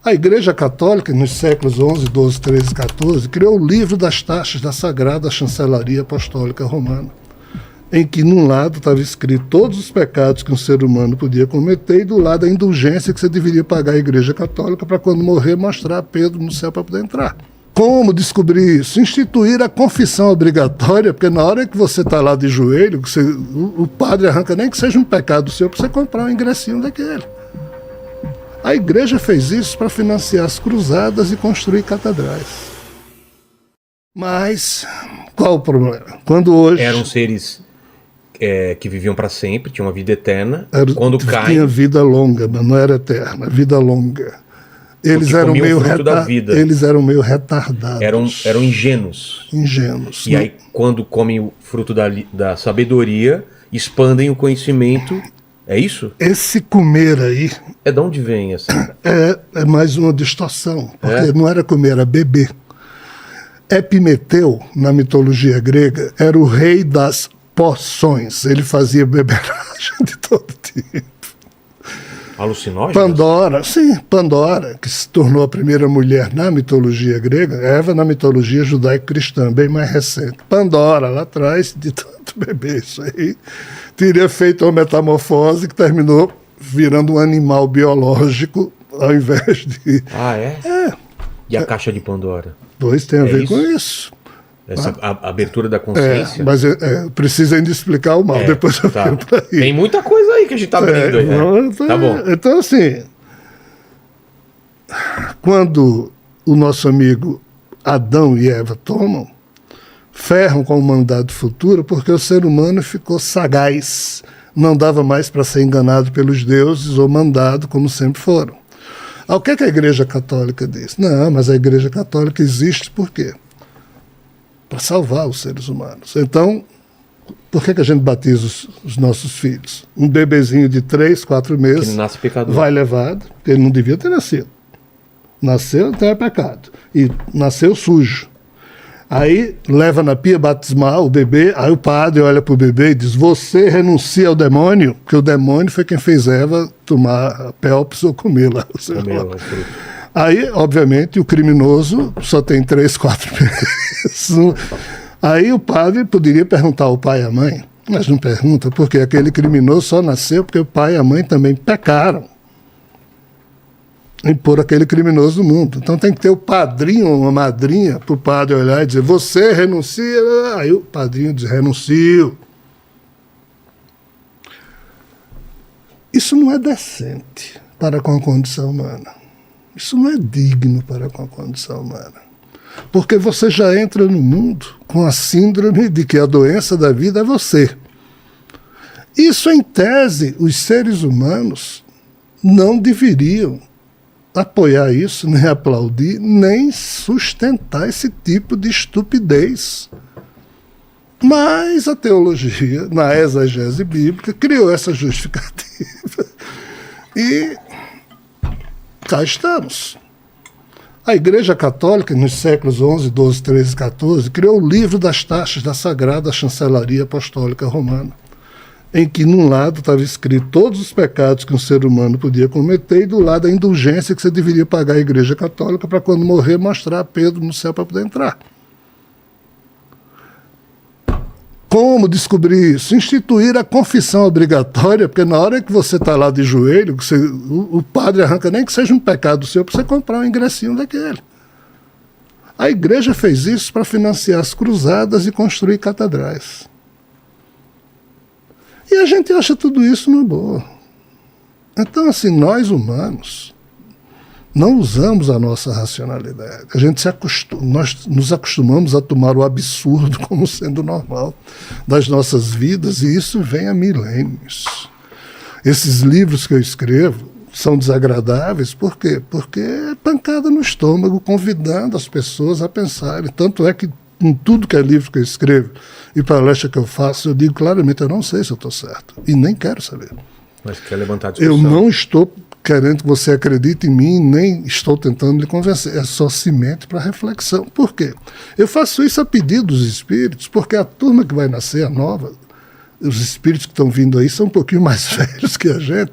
A Igreja Católica, nos séculos XI, XII, XIII e XIV, criou o livro das taxas da Sagrada Chancelaria Apostólica Romana, em que, num lado, estava escrito todos os pecados que um ser humano podia cometer, e do lado a indulgência que você deveria pagar à Igreja Católica para, quando morrer, mostrar a Pedro no céu para poder entrar. Como descobrir isso? Instituir a confissão obrigatória, porque na hora que você está lá de joelho, o padre arranca nem que seja um pecado seu para você comprar um ingressinho daquele. A igreja fez isso para financiar as cruzadas e construir catedrais. Mas qual o problema? Quando hoje... Eram seres que viviam para sempre, tinham uma vida eterna. Quando tinha vida longa, mas não era eterna, vida longa. Eles eram meio retardados. Eram ingênuos. Ingênuos. E aí, quando comem o fruto da sabedoria, expandem o conhecimento. É isso? Esse comer aí... É de onde vem essa? É mais uma distorção. Porque não era comer, era beber. Epimeteu, na mitologia grega, era o rei das poções. Ele fazia beberagem de todo tipo. Alucinógenos? Pandora, que se tornou a primeira mulher na mitologia grega, Eva na mitologia judaico-cristã, bem mais recente. Pandora, lá atrás, de tanto beber isso aí, teria feito uma metamorfose que terminou virando um animal biológico ao invés de... Ah, é? E a caixa de Pandora? Pois tem a ver com isso. Essa abertura da consciência? Mas precisa ainda explicar o mal, depois eu venho pra aí. Tem muita coisa aí que a gente tá abrindo aí. Tá bom. Então, assim, quando o nosso amigo Adão e Eva tomam, ferram com a humanidade futura, porque o ser humano ficou sagaz, não dava mais para ser enganado pelos deuses ou mandado, como sempre foram. O que a Igreja Católica diz? Não, mas a Igreja Católica existe por quê? Para salvar os seres humanos. Então, por que a gente batiza os nossos filhos? Um bebezinho de 3, 4 meses ele nasce pecador. Vai levado, porque ele não devia ter nascido. Nasceu, então é pecado. E nasceu sujo. Aí leva na pia batismal o bebê, aí o padre olha para o bebê e diz: você renuncia ao demônio, porque o demônio foi quem fez Eva tomar a pelpis ou comer lá. Aí, obviamente, o criminoso só tem 3, 4 meses. Aí o padre poderia perguntar ao pai e à mãe, mas não pergunta, porque aquele criminoso só nasceu porque o pai e a mãe também pecaram em pôr aquele criminoso no mundo. Então tem que ter o padrinho ou uma madrinha para o padre olhar e dizer: você renuncia? Aí o padrinho diz: renuncio. Isso não é decente para com a condição humana. Isso não é digno para com a condição humana. Porque você já entra no mundo com a síndrome de que a doença da vida é você. Isso, em tese, os seres humanos não deveriam apoiar isso, nem aplaudir, nem sustentar esse tipo de estupidez. Mas a teologia, na exegese bíblica, criou essa justificativa. E cá estamos. A Igreja Católica, nos séculos XI, XII, XIII e XIV, criou o livro das taxas da Sagrada Chancelaria Apostólica Romana, em que, num lado, estava escrito todos os pecados que um ser humano podia cometer, e do lado a indulgência que você deveria pagar à Igreja Católica para, quando morrer, mostrar a Pedro no céu para poder entrar. Como descobrir isso? Instituir a confissão obrigatória, porque na hora que você está lá de joelho, o padre arranca nem que seja um pecado seu para você comprar um ingressinho daquele. A igreja fez isso para financiar as cruzadas e construir catedrais. E a gente acha tudo isso uma boa. Então, assim, nós humanos não usamos a nossa racionalidade. A gente nós nos acostumamos a tomar o absurdo como sendo normal das nossas vidas, e isso vem há milênios. Esses livros que eu escrevo são desagradáveis, por quê? Porque é pancada no estômago, convidando as pessoas a pensarem. Tanto é que em tudo que é livro que eu escrevo e palestra que eu faço, eu digo claramente: eu não sei se eu estou certo, e nem quero saber. Mas quer levantar a discussão. Eu não estou querendo que você acredite em mim, nem estou tentando lhe convencer. É só cimento para reflexão. Por quê? Eu faço isso a pedido dos espíritos, porque a turma que vai nascer, a nova, os espíritos que estão vindo aí são um pouquinho mais velhos que a gente.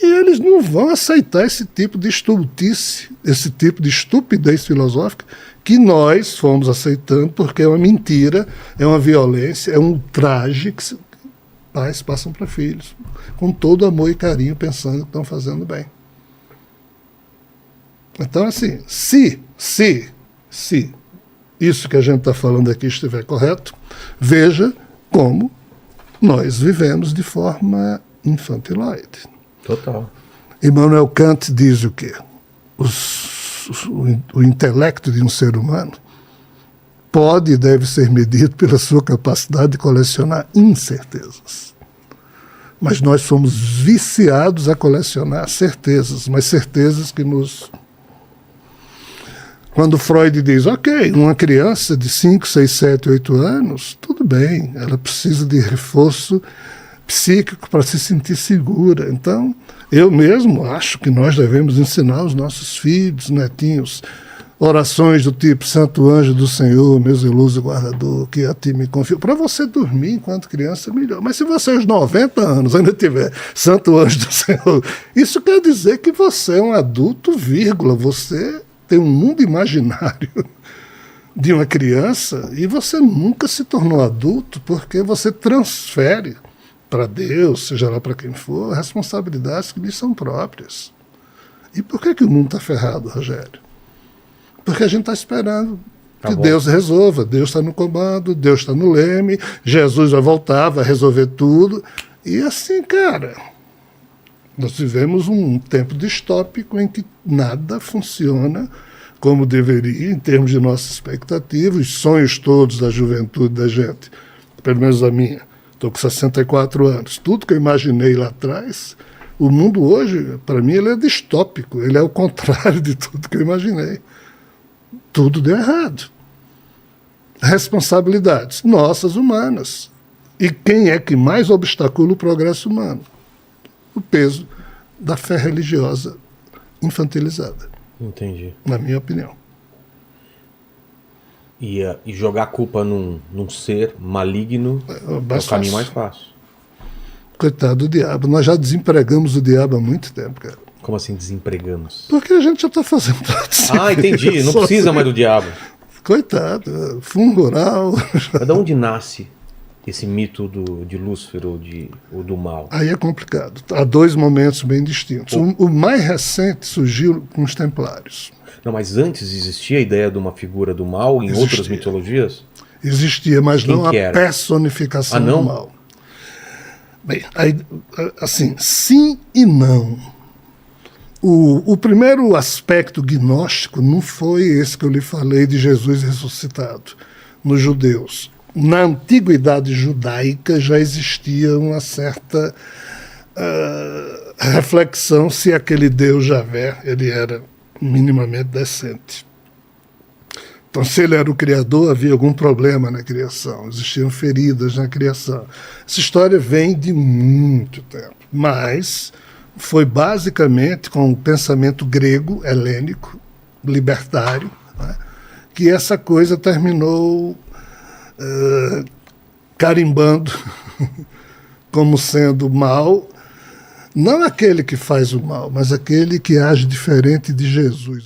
E eles não vão aceitar esse tipo de estultice, esse tipo de estupidez filosófica que nós fomos aceitando, porque é uma mentira, é uma violência, é um ultraje que pais passam para filhos, com todo amor e carinho, pensando que estão fazendo bem. Então, assim, se isso que a gente está falando aqui estiver correto, veja como nós vivemos de forma infantiloide. Total. Immanuel Kant diz o quê? O intelecto de um ser humano pode e deve ser medido pela sua capacidade de colecionar incertezas. Mas nós somos viciados a colecionar certezas, mas certezas que nos... Quando Freud diz, ok, uma criança de 5, 6, 7, 8 anos, tudo bem, ela precisa de reforço psíquico para se sentir segura. Então, eu mesmo acho que nós devemos ensinar os nossos filhos, netinhos, orações do tipo Santo Anjo do Senhor, meu zeloso guardador, que a ti me confio, para você dormir enquanto criança melhor. Mas se você aos 90 anos ainda tiver Santo Anjo do Senhor, isso quer dizer que você é um adulto, vírgula, você tem um mundo imaginário de uma criança e você nunca se tornou adulto porque você transfere para Deus, seja lá para quem for, responsabilidades que lhe são próprias. E por que o mundo está ferrado, Rogério? Porque a gente está esperando que Deus resolva. Deus está no comando, Deus está no leme, Jesus vai voltar, vai resolver tudo. E assim, cara, nós vivemos um tempo distópico em que nada funciona como deveria em termos de nossa expectativa, os sonhos todos da juventude da gente, pelo menos a minha. Estou com 64 anos. Tudo que eu imaginei lá atrás, o mundo hoje, para mim, ele é distópico. Ele é o contrário de tudo que eu imaginei. Tudo deu errado. Responsabilidades nossas, humanas. E quem é que mais obstacula o progresso humano? O peso da fé religiosa infantilizada. Entendi. Na minha opinião. E jogar a culpa num ser maligno é o caminho mais fácil. Coitado do diabo. Nós já desempregamos o diabo há muito tempo, cara. Como assim desempregamos? Porque a gente já está fazendo tudo. Ah, entendi. Não precisa mais do diabo. Coitado. Fundo rural. Mas de onde nasce esse mito de Lúcifer ou do mal? Aí é complicado. Há dois momentos bem distintos. O mais recente surgiu com os templários. Não, mas antes existia a ideia de uma figura do mal em outras mitologias? Existia, mas Quem não a era? personificação não? do mal. Bem, aí, assim, sim e não. O primeiro aspecto gnóstico não foi esse que eu lhe falei de Jesus ressuscitado nos judeus. Na antiguidade judaica já existia uma certa reflexão se aquele Deus Javé ele era minimamente decente. Então, se ele era o criador, havia algum problema na criação, existiam feridas na criação. Essa história vem de muito tempo, mas foi basicamente com o pensamento grego, helênico, libertário, né, que essa coisa terminou carimbando como sendo mal, não aquele que faz o mal, mas aquele que age diferente de Jesus.